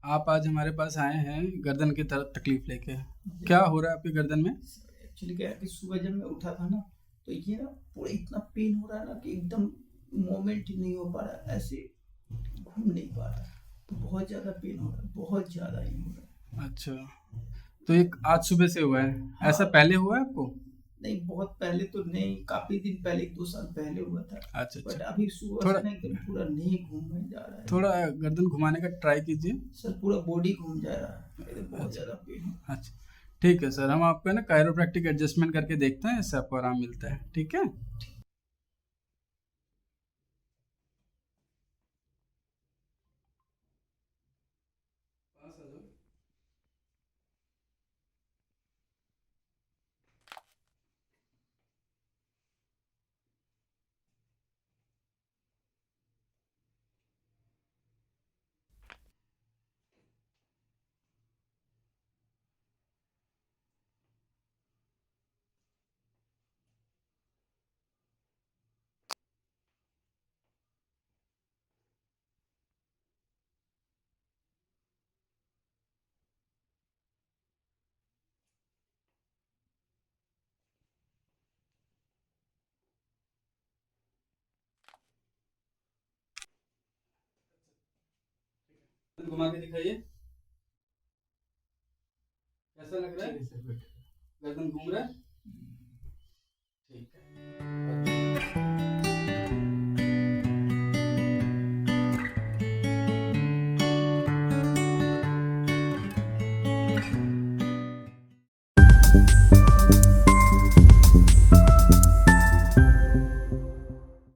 आप आज हमारे पास आए हैं गर्दन की तरफ तकलीफ लेके। क्या हो रहा है आपकी गर्दन में? एक्चुअली क्या है कि सुबह जब मैं उठा था ना, तो ये ना पूरा इतना पेन हो रहा है ना कि एकदम मोमेंट ही नहीं हो पा रहा है, ऐसे घूम नहीं पा रहा है। तो बहुत ज़्यादा पेन हो रहा है, बहुत ज़्यादा ही हो रहा है। अच्छा, तो एक आज सुबह से हुआ है? ऐसा हाँ। पहले हुआ है आपको? नहीं, बहुत पहले तो नहीं, काफ़ी दिन पहले, 1-2 साल पहले हुआ था। अच्छा अच्छा। बट अभी सुबह थोड़ा से ना एकदम पूरा नहीं घूमने जा रहा है थोड़ा एकदम। गर्दन घुमाने का ट्राई कीजिए। सर पूरा बॉडी घूम जा रहा है, एकदम बहुत अच्छा ज़्यादा पेन हो। अच्छा। ठीक है सर, हम आपको है ना कायरोप्रैक्टिक एडजस्टमेंट करके देखते हैं, इससे आपको आराम मिलता है। ठीक है। पास आ जाओ। घुमा के दिखाइए, कैसा लग रहा है? ठीक है सर, बेटर। गर्दन घूम रहा है? ठीक है।